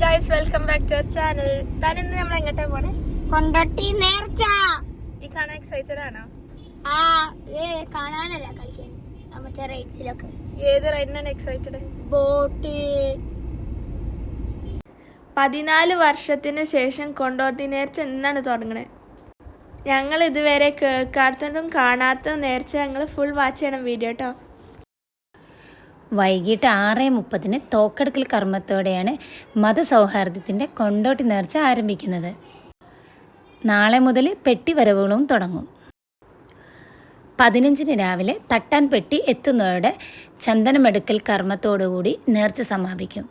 Guys welcome back to channel. താനിന്ന് നമ്മൾ എങ്ങോട്ടാ പോണേ? കൊണ്ടോട്ടി നേർച്ച. ഈ കാണാൻ എക്സൈറ്റഡ് ആണോ? കാണാനല്ല കളിക്കാൻ. മറ്റേ റൈഡ്സിലൊക്കെ. ഏത് റൈഡിനാണ് എക്സൈറ്റഡ്? ബോട്ട്. 14 വർഷത്തിന് ശേഷം കൊണ്ടോട്ടി നേർച്ച എന്നാണ് തുടങ്ങണേ. ഞങ്ങൾ ഇതുവരെ കേൾക്കാത്തതും കാണാത്തതും നേർച്ച ഞങ്ങൾ ഫുൾ വാച്ച് ചെയ്യണം വീഡിയോ കേട്ടോ. വൈകിട്ട് 6:30 തോക്കെടുക്കൽ കർമ്മത്തോടെയാണ് മതസൗഹാർദ്ദത്തിൻ്റെ കൊണ്ടോട്ടി നേർച്ച ആരംഭിക്കുന്നത്. നാളെ മുതൽ പെട്ടിവരവുകളും തുടങ്ങും. 15 രാവിലെ തട്ടാൻ പെട്ടി എത്തുന്നതോടെ ചന്ദനമെടുക്കൽ കർമ്മത്തോടുകൂടി നേർച്ച സമാപിക്കും.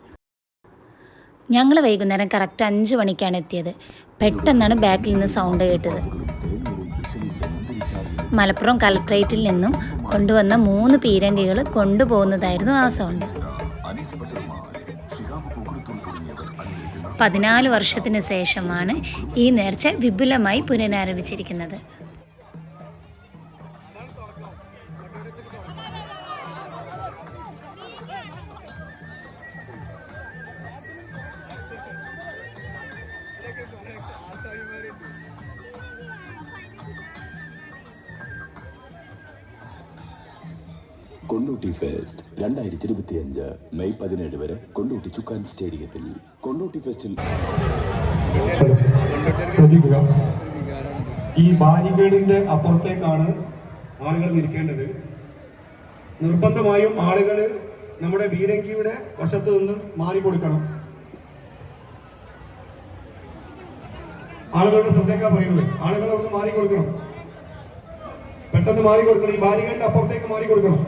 ഞങ്ങൾ വൈകുന്നേരം കറക്റ്റ് 5 മണിക്കാണ് എത്തിയത്. പെട്ടെന്നാണ് ബാക്കിൽ നിന്ന് സൗണ്ട് കേട്ടത്. മലപ്പുറം കലക്ട്രേറ്റിൽ നിന്നും കൊണ്ടുവന്ന 3 പീരങ്കികൾ കൊണ്ടുപോകുന്നതായിരുന്നു ആ സൗണ്ട്. 14 വർഷത്തിന് ശേഷമാണ് ഈ നേർച്ച വിപുലമായി പുനരാരംഭിച്ചിരിക്കുന്നത്. കൊണ്ടോട്ടി ഫെസ്റ്റ് 2025 മെയ് 17 വരെ കൊണ്ടോട്ടി ചുക്കാൻ സ്റ്റേഡിയത്തിൽ. കൊണ്ടോട്ടി ഫെസ്റ്റിൽ ശ്രദ്ധിക്കുക, ഈ ബാരിക്കേഡിന്റെ അപ്പുറത്തേക്കാണ് ആളുകൾ നിൽക്കേണ്ടത്. നിർബന്ധമായും ആളുകൾ നമ്മുടെ ബീരങ്കിയുടെ വശത്ത് നിന്ന് മാറിക്കൊടുക്കണം. ആളുകളുടെ ശ്രദ്ധയ്ക്കാണ് പറയുന്നത്. ആളുകൾ അവിടുന്ന് മാറിക്കൊടുക്കണം, പെട്ടെന്ന് മാറിക്കൊടുക്കണം. ഈ ബാരിക്കേഡിന്റെ അപ്പുറത്തേക്ക് മാറിക്കൊടുക്കണം.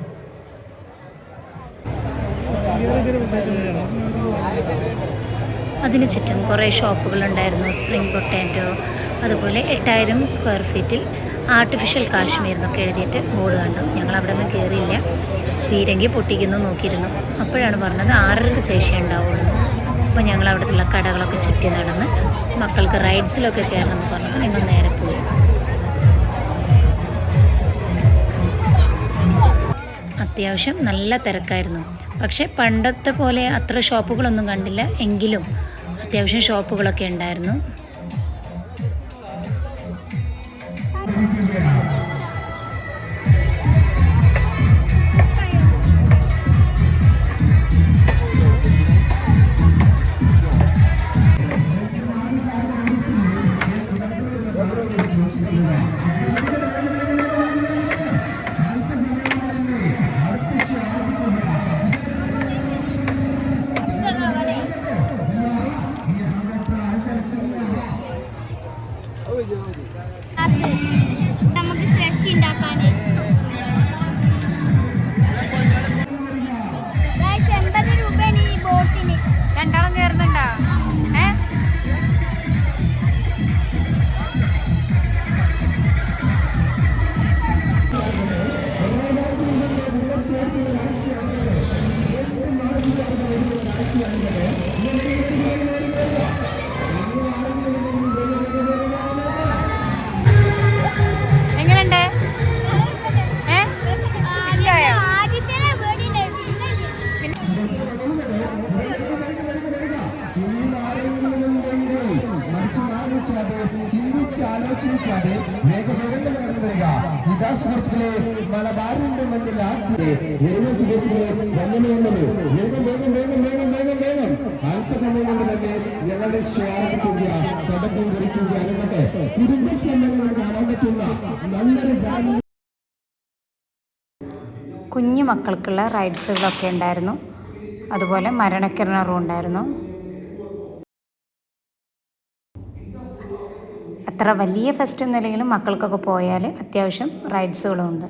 അതിനു ചുറ്റും കുറേ ഷോപ്പുകളുണ്ടായിരുന്നു. സ്പ്രിംഗ് പൊട്ടാറ്റോ, അതുപോലെ 8000 സ്ക്വയർ ഫീറ്റിൽ ആർട്ടിഫിഷ്യൽ കാശ്മീർ എന്നൊക്കെ എഴുതിയിട്ട് ബോർഡ് കണ്ടു. ഞങ്ങൾ അവിടെ നിന്ന് കയറിയില്ല, പീരങ്കി പൊട്ടിക്കുന്നു നോക്കിയിരുന്നു. അപ്പോഴാണ് പറഞ്ഞത് 6:30 ശേഷം ഉണ്ടാവുള്ളൂ. അപ്പോൾ ഞങ്ങൾ അവിടുത്തെ കടകളൊക്കെ ചുറ്റി നടന്ന് മക്കൾക്ക് റൈഡ്സിലൊക്കെ കയറണമെന്ന് പറഞ്ഞപ്പോൾ ഞങ്ങൾ നേരെ പോയി. അത്യാവശ്യം നല്ല തിരക്കായിരുന്നു. പക്ഷേ പണ്ടത്തെ പോലെ അത്ര ഷോപ്പുകളൊന്നും കണ്ടില്ല. എങ്കിലും അത്യാവശ്യം ഷോപ്പുകളൊക്കെ ഉണ്ടായിരുന്നു. നമുക്ക് സ്ട്രെച്ച് ഉണ്ടാക്കാന് 80 രൂപയാണ് ഈ ബോട്ടിന്. രണ്ടാളും കയറുന്നുണ്ടോ? മലബാറിന്റെ മണ്ണിൽ വരുന്ന സുഹൃത്തുക്കളെ വന്യമേഖലോ വേഗം വേഗം വേഗം വേഗം വേഗം വേഗം അല്പസമയം കൊണ്ട് തന്നെ ഞങ്ങളുടെ സ്വാഗതിക്കുക, തുടക്കം കുറിക്കുക. അനുകട്ടെ കുടുംബ സമ്മേളനം കാണാൻ പറ്റുന്ന നല്ലൊരു കുഞ്ഞു മക്കൾക്കുള്ള റൈഡ്സുകളൊക്കെ ഉണ്ടായിരുന്നു. അതുപോലെ മരണക്കിണറും ഉണ്ടായിരുന്നു. അത്ര വലിയ ഫെസ്റ്റ് ഒന്നുമില്ലെങ്കിലും മക്കൾക്കൊക്കെ പോയാൽ അത്യാവശ്യം റൈഡ്സുകളും ഉണ്ട്.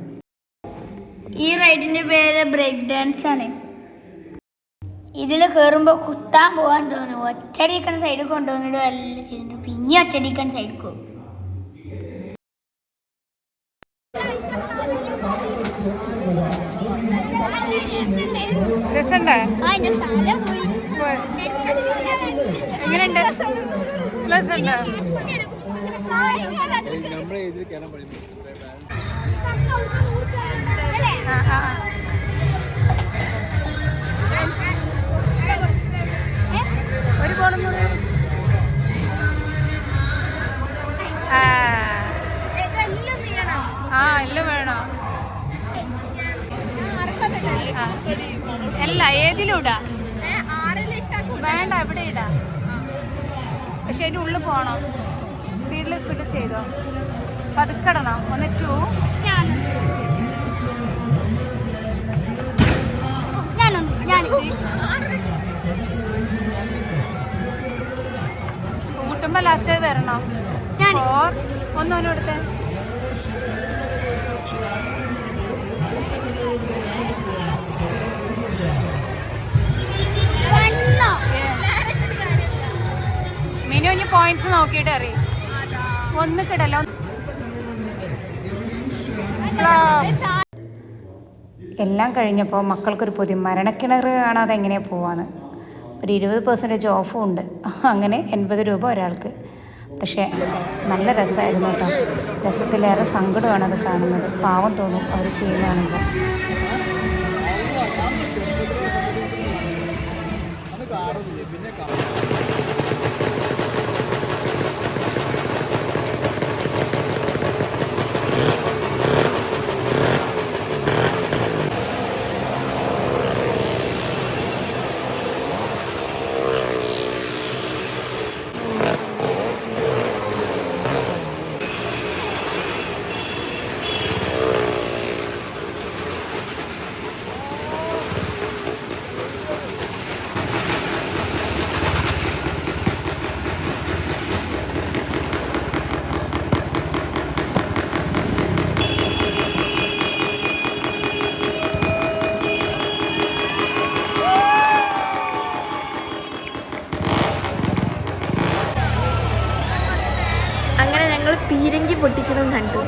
ഈ റൈഡിന്റെ പേര് ബ്രേക്ക് ഡാൻസ് ആണ്. ഇതിൽ കയറുമ്പോൾ കുത്താൻ പോകാൻ തോന്നും. ഒറ്റടിക്കാൻ സൈഡിൽ കൊണ്ടുവന്നിട്ട് എല്ലാം ചെയ്യുന്നുണ്ട്. പിന്നെ ഒറ്റടിക്കാൻ സൈഡിൽ പോകും. അല്ല ഏതിലും ഇടാ, വേണ്ട എവിടെ ഇടാ, പക്ഷെ അതിൻ്റെ ഉള്ളിൽ പോകണം. സ്പീഡിൽ ചെയ്തോ, പതുക്കടണം. 1 2 കൂട്ടുമ്പോ ലാസ്റ്റ് തരണം. 4 ഒന്നും എടുത്തേ. മിനു ഇനി പോയിന്റ്സ് നോക്കിയിട്ട് അറിയും. 1 കിടല്ലോ. എല്ലാം കഴിഞ്ഞപ്പോൾ മക്കൾക്കൊരു പുതിയ മരണക്കിണർ കാണാതെ എങ്ങനെയാണ് പോവാന്ന്. ഒരു 20% ഓഫും ഉണ്ട്. അങ്ങനെ 80 രൂപ ഒരാൾക്ക്. പക്ഷേ നല്ല രസമായിരുന്നു കേട്ടോ. രസത്തിലേറെ സങ്കടമാണ് അത് കാണുന്നത്. പാവം തോന്നും അവർ ചെയ്യുന്നതാണെങ്കിൽ. അങ്ങനെ ഞങ്ങൾ പീരങ്കി പൊട്ടിക്കണം കണ്ടു.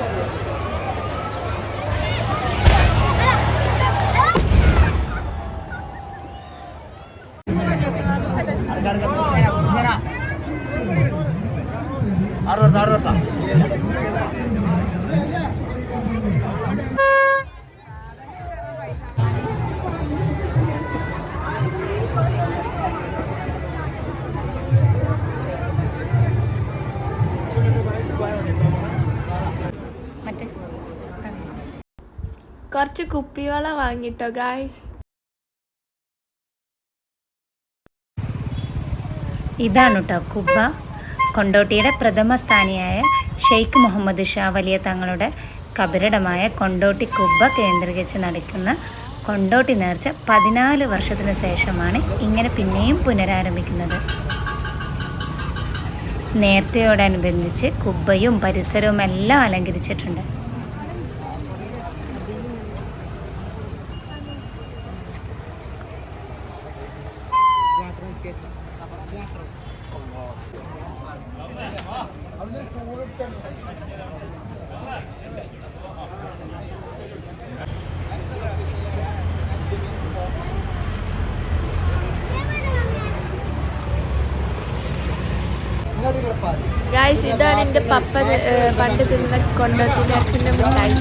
കുറച്ച് കുപ്പിവെള്ളം വാങ്ങിട്ടോ ഗായ്സ്. ഇതാണ് കേട്ടോ കുബ്ബ. കൊണ്ടോട്ടിയുടെ പ്രഥമ സ്ഥാനിയായ ഷെയ്ഖ് മുഹമ്മദ് ഷാ വലിയ തങ്ങളുടെ കബറിടമായ കൊണ്ടോട്ടി കുബ്ബ കേന്ദ്രീകരിച്ച് നടക്കുന്ന കൊണ്ടോട്ടി നേർച്ച 14 വർഷത്തിന് ശേഷമാണ് ഇങ്ങനെ പിന്നെയും പുനരാരംഭിക്കുന്നത്. നേർച്ചയോടനുബന്ധിച്ച് കുബ്ബയും പരിസരവും എല്ലാം അലങ്കരിച്ചിട്ടുണ്ട്. ഗായ്സ്, ഇതാണ് എൻ്റെ പപ്പ പണ്ട് തിന്ന കൊണ്ടോട്ടി അച്ഛൻ്റെ മിഠായി.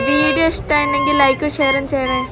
വീഡിയോ ഇഷ്ടമായിട്ടുണ്ടെങ്കിൽ ലൈക്കും ഷെയറും ചെയ്യണേ.